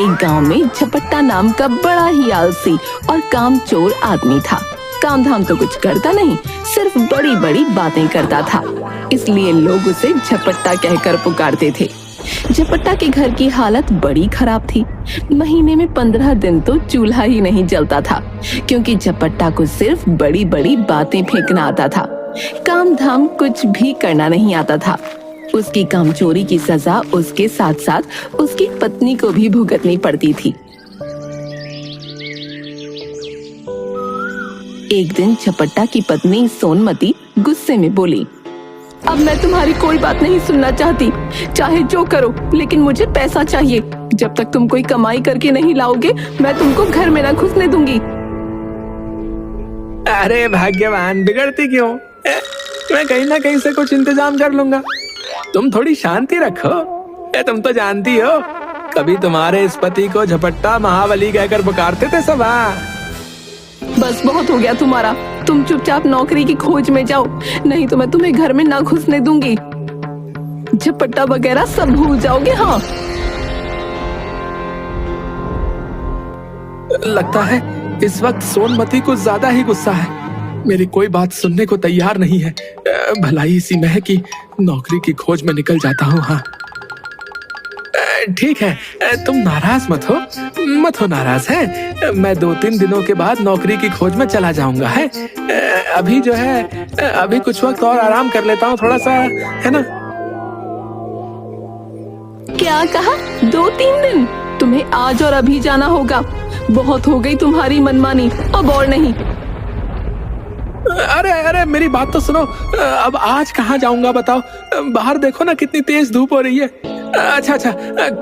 एक गांव में झपट्टा नाम का बड़ा ही आलसी और कामचोर आदमी था। काम धाम तो कुछ करता नहीं, सिर्फ बड़ी बड़ी बातें करता था, इसलिए लोग उसे झपट्टा कहकर पुकारते थे। झपट्टा के घर की हालत बड़ी खराब थी। महीने में 15 दिन तो चूल्हा ही नहीं जलता था, क्योंकि झपट्टा को सिर्फ बड़ी बड़ी बातें फेंकना आता था। काम धाम कुछ भी करना नहीं आता था। उसकी कामचोरी की सजा उसके साथ साथ उसकी पत्नी को भी भुगतनी पड़ती थी। एक दिन झपट्टा की पत्नी सोनमती गुस्से में बोली, अब मैं तुम्हारी कोई बात नहीं सुनना चाहती, चाहे जो करो, लेकिन मुझे पैसा चाहिए। जब तक तुम कोई कमाई करके नहीं लाओगे, मैं तुमको घर में ना घुसने दूंगी। अरे भाग्यवान, बिगड़ती क्यों? मैं कहीं ना कहीं से कुछ इंतजाम कर लूंगा। तुम थोड़ी शांति रखो। तुम तो जानती हो, कभी तुम्हारे इस पति को झपट्टा महाबली कहकर पुकारते थे सब। बस बहुत हो गया तुम्हारा, तुम चुपचाप नौकरी की खोज में जाओ, नहीं तो मैं तुम्हें घर में ना घुसने दूंगी। झपट्टा वगैरह सब भूल जाओगे। हाँ, लगता है इस वक्त सोनमती को ज्यादा ही गुस्सा है। मेरी कोई बात सुनने को तैयार नहीं है। भलाई इसी में है कि नौकरी की खोज में निकल जाता हूँ। हाँ ठीक है, तुम नाराज मत हो नाराज है। मैं 2-3 दिनों के बाद नौकरी की खोज में चला जाऊंगा है। अभी जो है, अभी कुछ वक्त और आराम कर लेता हूँ थोड़ा सा, है ना? क्या कहा? 2-3 दिन? तुम्हें आज और अभी जाना होगा। बहुत हो गई तुम्हारी मनमानी, अब और नहीं। अरे मेरी बात तो सुनो। अब आज कहाँ जाऊंगा बताओ? बाहर देखो ना कितनी तेज धूप हो रही है। अच्छा,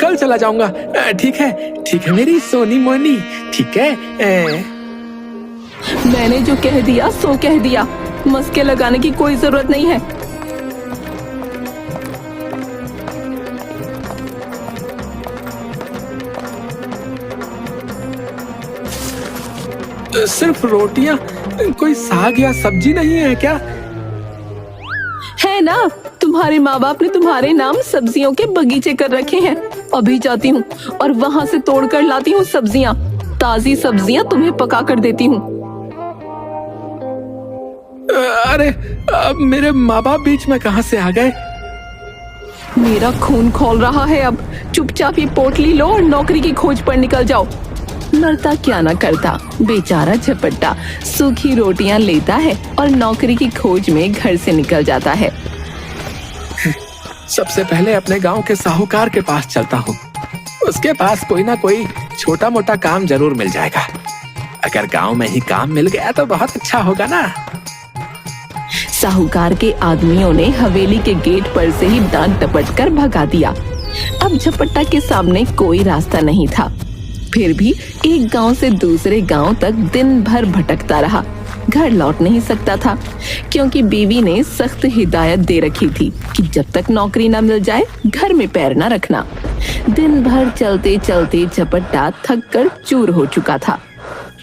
कल चला जाऊंगा। ठीक है मेरी सोनी मोनी, ठीक है। मैंने जो कह दिया सो कह दिया, मस्के लगाने की कोई जरूरत नहीं है। सिर्फ रोटियां, कोई साग या सब्जी नहीं है क्या? है ना, तुम्हारे माँ बाप ने तुम्हारे नाम सब्जियों के बगीचे कर रखे हैं। अभी जाती हूँ और वहाँ से तोड़ कर लाती हूँ सब्जियाँ। ताजी सब्जियाँ तुम्हें पका कर देती हूँ। अरे अब मेरे माँ बाप बीच में कहाँ से आ गए? मेरा खून खौल रहा है अब। चुपचाप ये पोटली लो और नौकरी की खोज पर निकल जाओ। मरता क्या ना करता, बेचारा झपट्टा सूखी रोटियां लेता है और नौकरी की खोज में घर से निकल जाता है। सबसे पहले अपने गांव के साहूकार के पास चलता हूँ। उसके पास कोई ना कोई छोटा मोटा काम जरूर मिल जाएगा। अगर गांव में ही काम मिल गया तो बहुत अच्छा होगा ना। साहूकार के आदमियों ने हवेली के गेट पर से ही डांट डपट कर भगा दिया। अब झपट्टा के सामने कोई रास्ता नहीं था। फिर भी एक गांव से दूसरे गांव तक दिन भर भटकता रहा। घर लौट नहीं सकता था, क्योंकि बीवी ने सख्त हिदायत दे रखी थी कि जब तक नौकरी न मिल जाए घर में पैर न रखना। दिन भर चलते चलते झपट्टा थक कर चूर हो चुका था।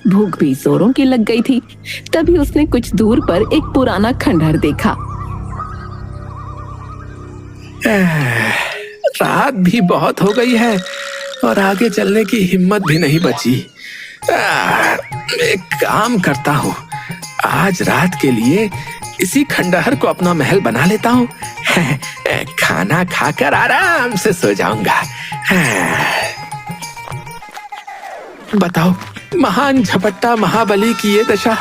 भूख भी जोरों की लग गई थी। तभी उसने कुछ दूर पर एक पुराना खंडहर देखा। रात भी बहुत हो गई है और आगे चलने की हिम्मत भी नहीं बची। एक काम करता हूँ, आज रात के लिए इसी खंडहर को अपना महल बना लेता हूँ। खाना खाकर आराम से सो जाऊंगा। बताओ, महान झपट्टा महाबली की ये दशा,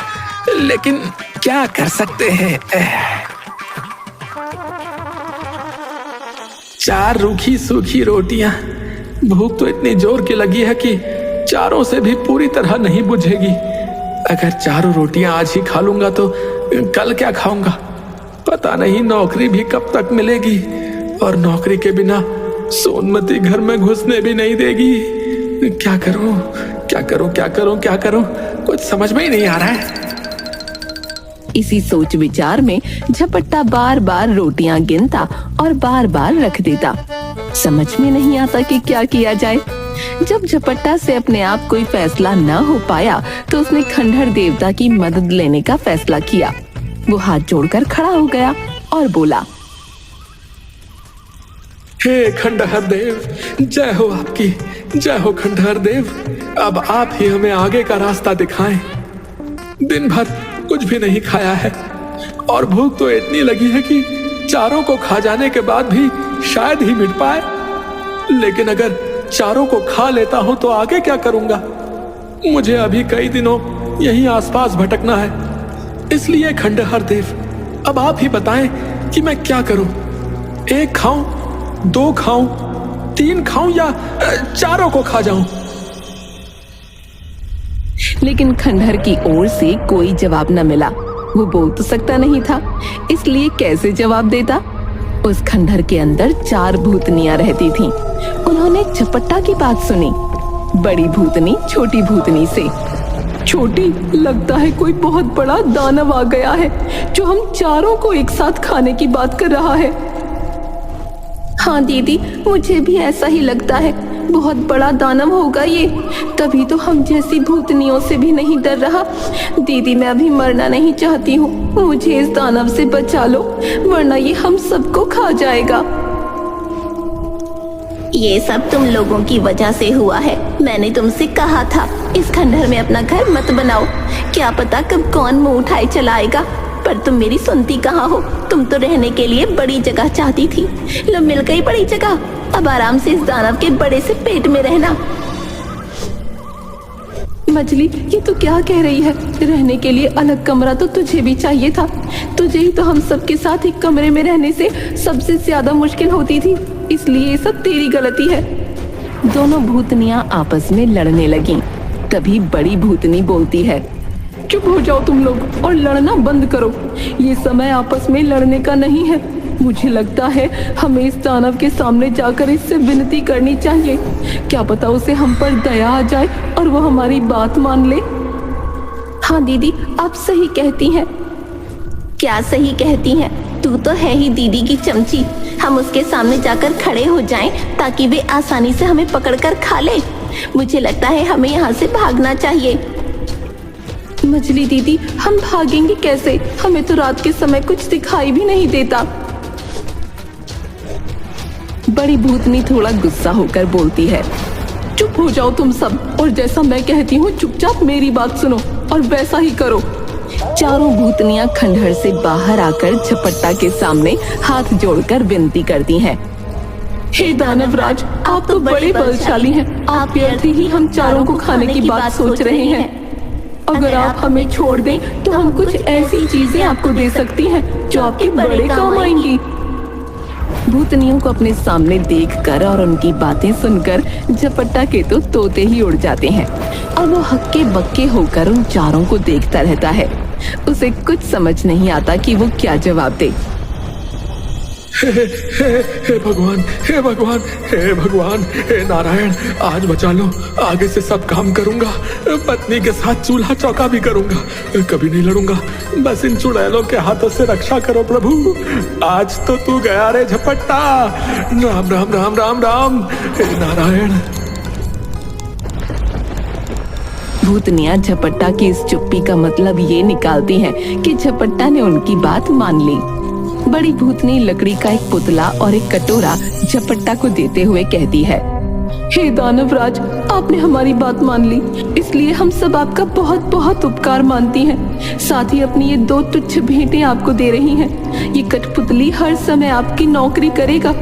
लेकिन क्या कर सकते हैं। 4 रूखी सूखी रोटियां। भूख तो इतनी जोर की लगी है कि चारों से भी पूरी तरह नहीं बुझेगी। अगर 4 रोटियां आज ही खा लूंगा तो कल क्या खाऊंगा? पता नहीं नौकरी भी कब तक मिलेगी, और नौकरी के बिना सोनमती घर में घुसने भी नहीं देगी। क्या करूं, क्या करूं, क्या करूं, क्या करूं? कुछ समझ में ही नहीं आ रहा है। इसी सोच विचार में झपट्टा बार बार रोटियां गिनता और बार बार रख देता। समझ में नहीं आता कि क्या किया जाए। जब झपट्टा से अपने आप कोई फैसला न हो पाया तो उसने खंडहर देवता की मदद लेने का फैसला किया। वो हाथ जोड़कर खड़ा हो गया और बोला, हे खंडहर देव, जय हो आपकी, जय हो खंडहर देव। अब आप ही हमें आगे का रास्ता दिखाएं। दिन भर कुछ भी नहीं खाया है और भूख तो इतनी लगी है कि चारों को खा जाने के बाद भी शायद ही मिट पाए। लेकिन अगर चारों को खा लेता हूं तो आगे क्या करूंगा? मुझे अभी कई दिनों यहीं आसपास भटकना है। इसलिए खंडहर देव, अब आप ही बताएं कि मैं क्या करूं? एक खाऊं, दो खाऊं, तीन खाऊं या चारों को खा जाऊं? लेकिन खंडहर की ओर से कोई जवाब न मिला। वो बोल तो सकता नहीं था, इसलिए कैसे जवाब देता? उस खंडहर के अंदर 4 भूतनियां रहती थीं। उन्होंने झपट्टा की बात सुनी। बड़ी भूतनी छोटी भूतनी से, छोटी, लगता है कोई बहुत बड़ा दानव आ गया है जो हम चारों को एक साथ खाने की बात कर रहा है। हाँ दीदी, मुझे भी ऐसा ही लगता है, बहुत बड़ा दानव होगा ये, तभी तो हम जैसी भूतनियों से भी नहीं डर रहा। दीदी, मैं अभी मरना नहीं चाहती हूँ, मुझे इस दानव से बचा लो, वरना ये हम सबको खा जाएगा। ये सब तुम लोगों की वजह से हुआ है। मैंने तुमसे कहा था इस खंडहर में अपना घर मत बनाओ, क्या पता कब कौन मुंह उठाए चला आएगा। पर तुम मेरी सुनती कहाँ हो? तुम तो रहने के लिए बड़ी जगह चाहती थी, लो मिल गई बड़ी जगह। अब आराम से इस दानव के बड़े से पेट में रहना। मछली, ये तो क्या कह रही है? रहने के लिए अलग कमरा तो तुझे भी चाहिए था। तुझे ही तो हम सबके साथ एक कमरे में रहने से सबसे ज्यादा मुश्किल होती थी, इसलिए ये सब तेरी गलती है। दोनों भूतनियां आपस में लड़ने लगीं। तभी बड़ी भूतनी बोलती है, चुप हो जाओ तुम लोग और लड़ना बंद करो। ये समय आपस में लड़ने का नहीं है। मुझे लगता है हमें इस दानव के सामने जाकर इससे विनती करनी चाहिए। क्या पता उसे हम पर दया आ जाए और वो हमारी बात मान ले। हाँ दीदी, आप सही कहती हैं। क्या सही कहती हैं? तू तो है ही दीदी की चमची। हम उसके सामने जाकर खड़े हो जाएं ताकि वे आसानी से हमें पकड़कर खा ले। मुझे लगता है हमें यहाँ से भागना चाहिए। मछली दीदी, हम भागेंगे कैसे? हमें तो रात के समय कुछ दिखाई भी नहीं देता। बड़ी भूतनी थोड़ा गुस्सा होकर बोलती है, चुप हो जाओ तुम सब और जैसा मैं कहती हूँ चुपचाप मेरी बात सुनो और वैसा ही करो। चारों भूतनियां खंडहर से बाहर आकर झपट्टा के सामने हाथ जोड़कर विनती करती हैं। हे दानवराज, आप तो बड़े बलशाली हैं। आप व्यर्थ ही हम चारों को खाने की बात सोच रहे हैं। अगर आप हमें छोड़ दें तो हम कुछ ऐसी चीजें आपको दे सकती हैं जो आपके बड़े काम आएंगी। भूतनियों को अपने सामने देखकर और उनकी बातें सुनकर झपट्टा के तो तोते ही उड़ जाते हैं और वो हक्के बक्के होकर उन चारों को देखता रहता है। उसे कुछ समझ नहीं आता कि वो क्या जवाब दे। हे भगवान, हे भगवान, हे भगवान, हे नारायण, आज बचा लो। आगे से सब काम करूंगा, पत्नी के साथ चूल्हा चौका भी करूंगा, कभी नहीं लड़ूंगा। बस इन चुड़ैलों के हाथों से रक्षा करो प्रभु। आज तो तू गया रे झपट्टा। राम राम राम राम राम, हे नारायण। भूतनियां झपट्टा की इस चुप्पी का मतलब ये निकालती हैं कि झपट्टा ने उनकी बात मान ली। बड़ी भूतनी लकड़ी का एक पुतला और एक कटोरा झपट्टा को देते हुए कहती है, हे दानवराज, आपने हमारी बात मान ली, इसलिए हम सब आपका बहुत बहुत उपकार मानती हैं। साथ ही अपनी ये 2 तुच्छ भेंटें आपको दे रही हैं। ये कठपुतली हर समय आपकी नौकरी करेगा,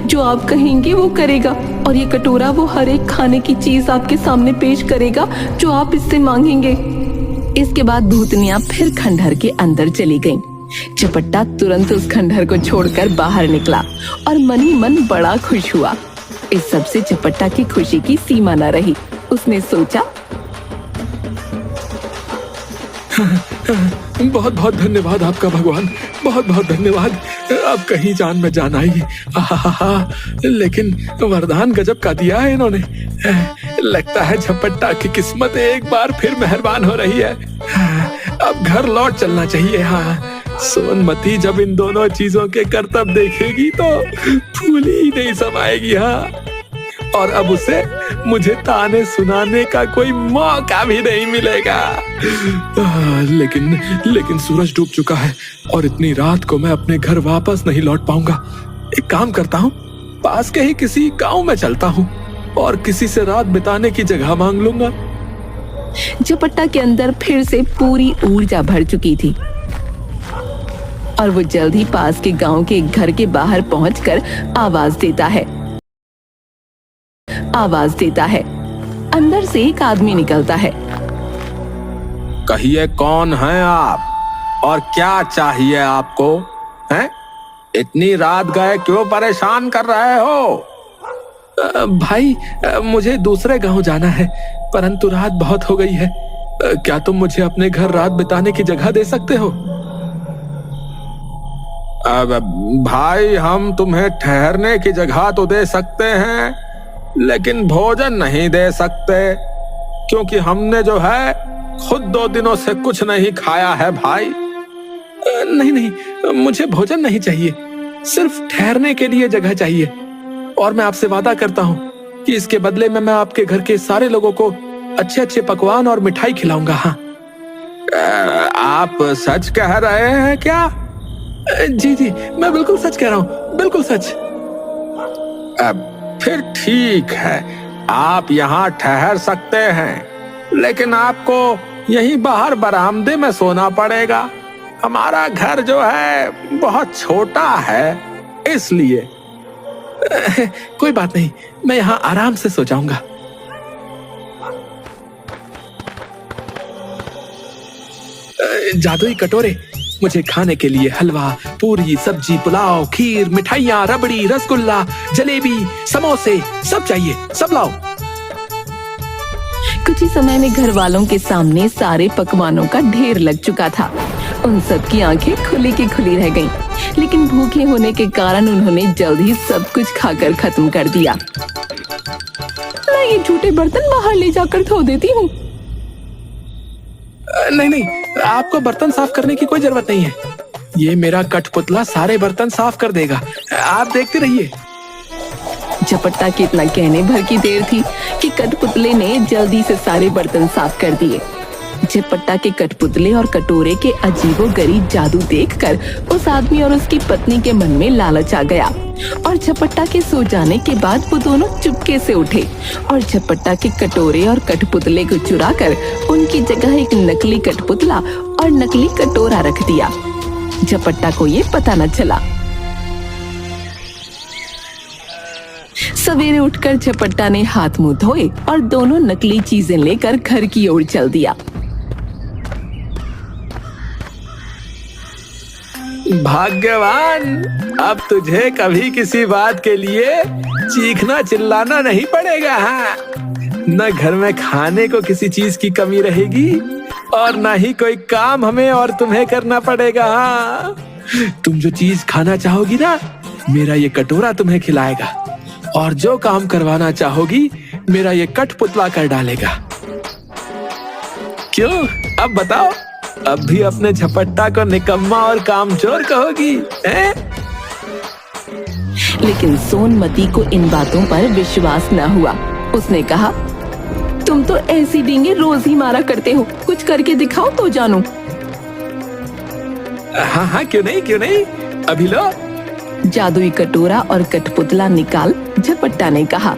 जो आप कहेंगे वो करेगा, और ये कटोरा वो हर एक खाने की चीज आपके सामने पेश करेगा जो आप इससे मांगेंगे। इसके बाद भूतनियां फिर खंडहर के अंदर चली गईं। झपट्टा तुरंत उस खंडहर को छोड़कर बाहर निकला और मन ही मन बड़ा खुश हुआ। इस सब से झपट्टा की खुशी की सीमा न रही। उसने सोचा, बहुत बहुत धन्यवाद आपका भगवान, बहुत बहुत धन्यवाद। अब कहीं जान में जान आई। लेकिन वरदान गजब का दिया है इन्होंने। लगता है झपट्टा की किस्मत एक बार फिर मेहरबान हो रही है। अब घर लौट चलना चाहिए। हाँ, सोनमती जब इन दोनों चीजों के करतब देखेगी तो फूली ही नहीं समाएगी। हाँ, और अब उसे मुझे ताने सुनाने का कोई मौका भी नहीं मिलेगा। लेकिन सूरज डूब चुका है और इतनी रात को मैं अपने घर वापस नहीं लौट पाऊंगा। एक काम करता हूँ, पास के ही किसी गांव में चलता हूँ और किसी से रात बिताने की जगह मांग लूंगा। झपट्टा के अंदर फिर से पूरी ऊर्जा भर चुकी थी और वो जल्द ही पास के गांव के एक घर के बाहर पहुंचकर आवाज देता है। अंदर से एक आदमी निकलता है। कहिए कौन हैं आप और क्या चाहिए आपको? हैं? इतनी रात गए क्यों परेशान कर रहे हो? भाई, मुझे दूसरे गांव जाना है, परंतु रात बहुत हो गई है। क्या तुम मुझे अपने घर रात बिताने की जगह दे सकते हो? अब भाई, हम तुम्हें ठहरने की जगह तो दे सकते हैं, लेकिन भोजन नहीं दे सकते, क्योंकि हमने जो है खुद 2 दिनों से कुछ नहीं खाया है भाई। नहीं, मुझे भोजन नहीं चाहिए, सिर्फ ठहरने के लिए जगह चाहिए। और मैं आपसे वादा करता हूँ कि इसके बदले में मैं आपके घर के सारे लोगों को अच्छे अच्छे पकवान और मिठाई खिलाऊंगा। हाँ, आप सच कह रहे हैं क्या? जी, मैं बिल्कुल सच कह रहा हूँ, बिल्कुल सच। फिर ठीक है, आप यहाँ ठहर सकते हैं, लेकिन आपको यहीं बाहर बरामदे में सोना पड़ेगा। हमारा घर जो है बहुत छोटा है, इसलिए। कोई बात नहीं, मैं यहाँ आराम से सो जाऊंगा। जादुई कटोरे, मुझे खाने के लिए हलवा, पूरी, सब्जी, पुलाव, खीर, मिठाइयाँ, रबड़ी, रसगुल्ला, जलेबी, समोसे सब चाहिए, सब लाओ। कुछ ही समय में घर वालों के सामने सारे पकवानों का ढेर लग चुका था। उन सब की आंखें खुली की खुली रह गईं, लेकिन भूखे होने के कारण उन्होंने जल्द ही सब कुछ खाकर खत्म कर दिया। मैं ये झूठे बर्तन बाहर ले जाकर धो देती हूँ। नहीं, आपको बर्तन साफ करने की कोई जरूरत नहीं है। ये मेरा कठपुतला सारे बर्तन साफ कर देगा, आप देखते रहिए। झपट्टा की इतना कहने भर की देर थी कि कठपुतले ने जल्दी से सारे बर्तन साफ कर दिए। झपट्टा के कठपुतले और कटोरे के अजीबोगरीब जादू देखकर उस आदमी और उसकी पत्नी के मन में लालच आ गया और झपट्टा के सो जाने के बाद वो दोनों चुपके से उठे और झपट्टा के कटोरे और कठपुतले को चुराकर उनकी जगह एक नकली कठपुतला और नकली कटोरा रख दिया। झपट्टा को ये पता न चला। सवेरे उठकर झपट्टा ने हाथ मुंह धोए और दोनों नकली चीजें लेकर घर की ओर चल दिया। भाग्यवान, अब तुझे कभी किसी बात के लिए चीखना चिल्लाना नहीं पड़ेगा। हाँ, न घर में खाने को किसी चीज की कमी रहेगी और न ही कोई काम हमें और तुम्हें करना पड़ेगा। हाँ, तुम जो चीज खाना चाहोगी ना, मेरा ये कटोरा तुम्हें खिलाएगा, और जो काम करवाना चाहोगी मेरा ये कठपुतला कर डालेगा। क्यों, अब बताओ, अब भी अपने झपट्टा को निकम्मा और कामचोर कहोगी? लेकिन सोनमती को इन बातों पर विश्वास न हुआ। उसने कहा, तुम तो ऐसी डींगे रोज ही मारा करते हो, कुछ करके दिखाओ तो जानू। हाँ, क्यों नहीं, अभी लो। जादुई कटोरा और कठपुतला निकाल झपट्टा ने कहा।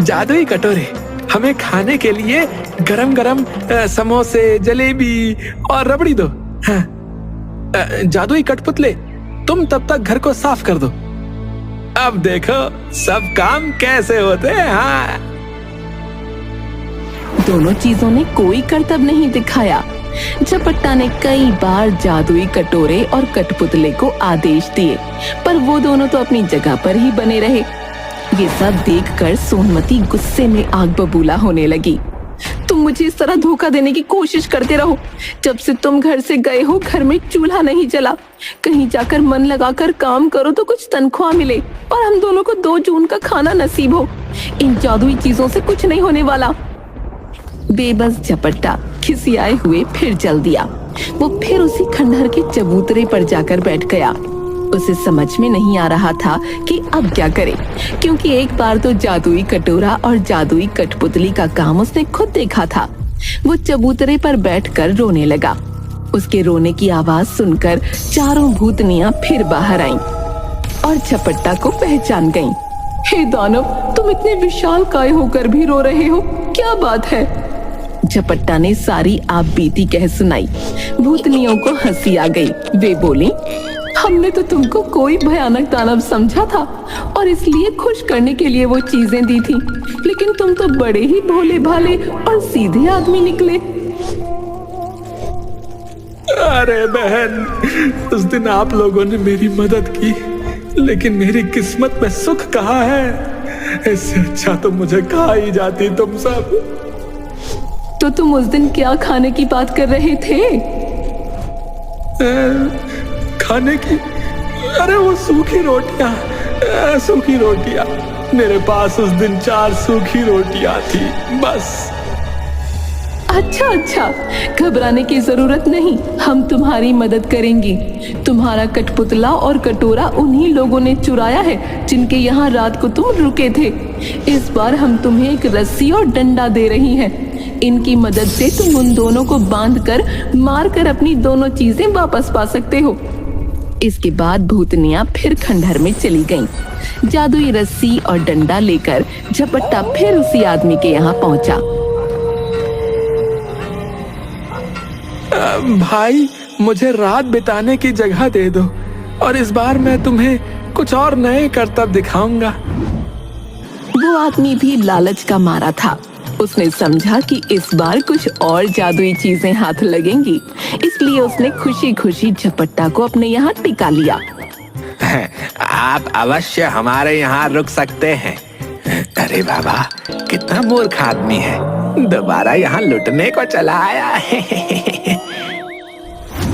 जादुई कटोरे, हमें खाने के लिए गरम गरम समोसे, जलेबी और रबड़ी दो। हाँ, जादुई कठपुतले, तुम तब तक घर को साफ कर दो। अब देखो सब काम कैसे होते हैं। हाँ, दोनों चीजों ने कोई करतब नहीं दिखाया। झपट्टा ने कई बार जादुई कटोरे और कठपुतले को आदेश दिए, पर वो दोनों तो अपनी जगह पर ही बने रहे। ये सब देखकर सोनमती गुस्से में आग बबूला होने लगी। तुम मुझे इस तरह धोखा देने की कोशिश करते रहो। जब से तुम घर से गए हो, घर में चूल्हा नहीं जला। कहीं जाकर मन लगाकर काम करो तो कुछ तनख्वाह मिले और हम दोनों को 2 जून का खाना नसीब हो। इन जादुई चीजों से कुछ नहीं होने वाला। बेबस झपट्टा खिसियाए हुए फिर चल दिया। वो फिर उसी खंडहर के चबूतरे पर जाकर बैठ गया। उसे समझ में नहीं आ रहा था कि अब क्या करे, क्योंकि एक बार तो जादुई कटोरा और जादुई कठपुतली का काम उसने खुद देखा था। वो चबूतरे पर बैठकर रोने लगा। उसके रोने की आवाज सुनकर चारों भूतनियां फिर बाहर आईं और झपट्टा को पहचान गईं। हे दानव, तुम इतने विशालकाय होकर भी रो रहे हो, क्या बात है? झपट्टा ने सारी आप बीती कह सुनाई। भूतनियों को हंसी आ गई। वे बोली, हमने तो तुमको कोई भयानक दानव समझा था और इसलिए खुश करने के लिए वो चीजें दी थी, लेकिन तुम तो बड़े ही भोले भाले और सीधे आदमी निकले। अरे बहन, उस दिन आप लोगों ने मेरी मदद की, लेकिन मेरी किस्मत में सुख कहाँ है? इससे अच्छा तो मुझे खा ही जाती तुम सब। तो तुम उस दिन क्या खाने की बात कर रहे थे? खाने की? अरे वो सूखी रोटियां, सूखी रोटियां। मेरे पास उस दिन 4 सूखी रोटियां थी, बस। अच्छा, घबराने की जरूरत नहीं, हम तुम्हारी मदद करेंगी। तुम्हारा कठपुतला और कटोरा उन्हीं लोगों ने चुराया है जिनके यहाँ रात को तुम रुके थे। इस बार हम तुम्हें एक रस्सी और डंडा दे रही हैं। इनकी मदद से तुम उन दोनों को बांधकर मारकर अपनी दोनों चीजें वापस पा सकते हो। इसके बाद भूतनियां फिर खंडहर में चली गईं। जादुई रस्सी और डंडा लेकर झपट्टा फिर उसी आदमी के यहाँ पहुंचा। भाई, मुझे रात बिताने की जगह दे दो और इस बार मैं तुम्हें कुछ और नए करतब दिखाऊंगा। वो आदमी भी लालच का मारा था। उसने समझा कि इस बार कुछ और जादुई चीजें हाथ लगेंगी, इसलिए उसने खुशी खुशी झपट्टा को अपने यहाँ टिका लिया। आप अवश्य हमारे यहाँ रुक सकते हैं। अरे बाबा, कितना मूर्ख आदमी है, दोबारा यहाँ लुटने को चला आया है।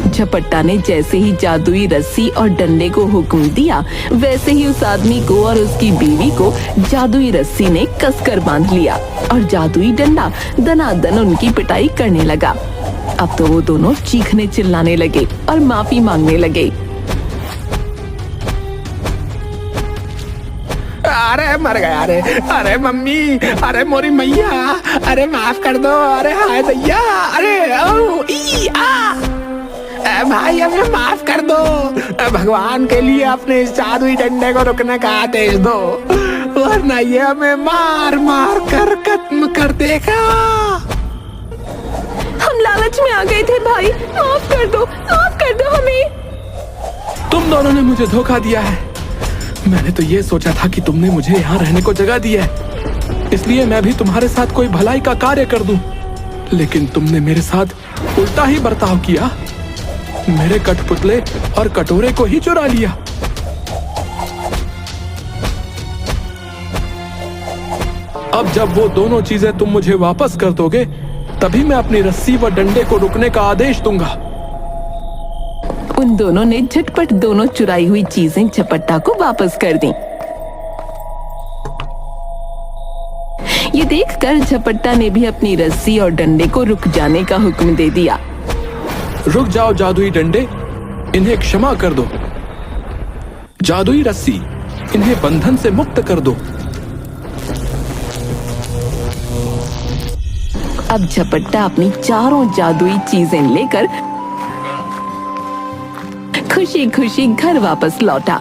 झपट्टा ने जैसे ही जादुई रस्सी और डंडे को हुक्म दिया, वैसे ही उस आदमी को और उसकी बीवी को जादुई रस्सी ने कसकर बांध लिया और जादुई डंडा दनादन उनकी पिटाई करने लगा। अब तो वो दोनों चीखने चिल्लाने लगे और माफी मांगने लगे। अरे मर गया, अरे मम्मी, अरे मोरी मैया, अरे माफ कर दो, अरे हाय दैया, अरे भाई हमें माफ कर दो। भगवान के लिए अपने इस जादुई डंडे को रुकने का आदेश दो, वरना ये हमें मार मार कर खत्म कर देगा। हम लालच में आ गए थे भाई, माफ कर दो हमें। तुम दोनों ने मुझे धोखा दिया है। मैंने तो ये सोचा था कि तुमने मुझे यहाँ रहने को जगह दी है, इसलिए मैं भी तुम्हारे साथ कोई भलाई का कार्य कर दूं। लेकिन तुमने मेरे साथ उल्टा ही बर्ताव किया, मेरे कठपुतले और कटोरे को ही चुरा लिया। अब जब वो दोनों चीजें तुम मुझे वापस कर दोगे, तभी मैं अपनी रस्सी व डंडे को रुकने का आदेश दूंगा। उन दोनों ने झटपट दोनों चुराई हुई चीजें झपट्टा को वापस कर दी। ये देखकर झपट्टा ने भी अपनी रस्सी और डंडे को रुक जाने का हुक्म दे दिया। रुक जाओ जादुई डंडे, इन्हें क्षमा कर दो। जादुई रस्सी, इन्हें बंधन से मुक्त कर दो। अब झपट्टा अपनी चारों जादुई चीजें लेकर खुशी खुशी घर वापस लौटा।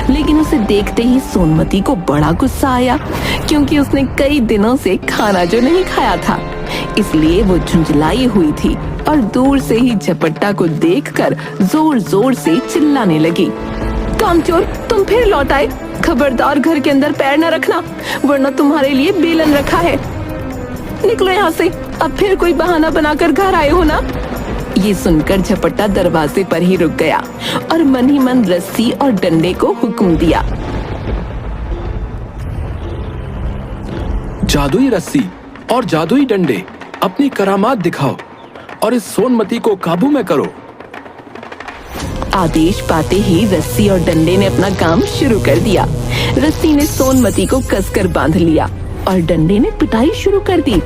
लेकिन उसे देखते ही सोनमती को बड़ा गुस्सा आया, क्योंकि उसने कई दिनों से खाना जो नहीं खाया था, इसलिए वो झुंझलाई हुई थी और दूर से ही झपट्टा को देखकर जोर जोर से चिल्लाने लगी। कामचोर, तुम फिर लौट आए। खबरदार घर के अंदर पैर न रखना, वरना तुम्हारे लिए बेलन रखा है। निकलो यहाँ से, अब फिर कोई बहाना बनाकर घर आए हो ना। ये सुनकर झपट्टा दरवाजे पर ही रुक गया और मन ही मन रस्सी और डंडे को हुक्म दिया। जादुई रस्सी और जादुई डंडे, अपनी करामात दिखाओ और इस सोनमती को काबू में करो। आदेश पाते ही रस्सी और डंडे ने अपना काम शुरू कर दिया। रस्सी ने सोनमती को कसकर बांध लिया और डंडे ने पिटाई शुरू कर दी।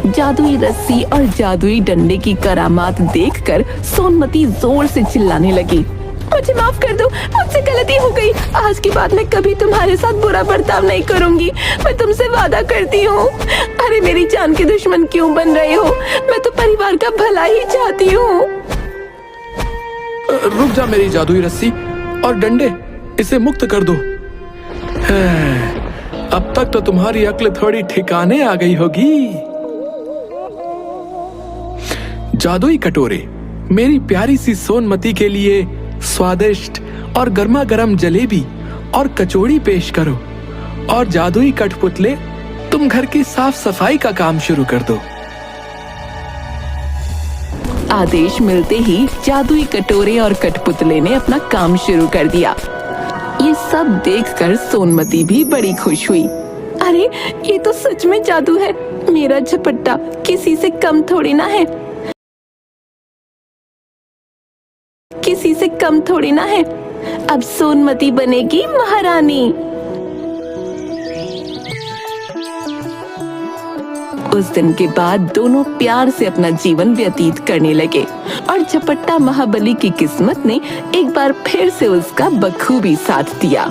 जादुई रस्सी और जादुई डंडे की करामात देखकर सोनमती जोर से चिल्लाने लगी। मुझे माफ कर दो, मुझसे गलती हो गई। आज के बाद मैं कभी तुम्हारे साथ बुरा बर्ताव नहीं करूंगी, मैं तुमसे वादा करती हूँ। अरे मेरी जान के दुश्मन क्यों बन रहे हो? मैं तो परिवार का भला ही चाहती हूँ। रुक जा मेरी जादुई रस्सी और डंडे, इसे मुक्त कर दो। अब तक तो तुम्हारी अक्ल थोड़ी ठिकाने आ गई होगी। जादुई कटोरे, मेरी प्यारी सी सोनमती के लिए स्वादिष्ट और गर्मा गर्म जलेबी और कचौड़ी पेश करो। और जादुई कठपुतले, तुम घर की साफ सफाई का काम शुरू कर दो। आदेश मिलते ही जादुई कटोरे और कठपुतले ने अपना काम शुरू कर दिया। ये सब देखकर सोनमती भी बड़ी खुश हुई। अरे ये तो सच में जादू है, मेरा झपट्टा किसी से कम थोड़ी ना है, किसी से कम थोड़ी ना है। अब सोनमती बनेगी महारानी। उस दिन के बाद दोनों प्यार से अपना जीवन व्यतीत करने लगे और झपट्टा महाबली की किस्मत ने एक बार फिर से उसका बखूबी साथ दिया।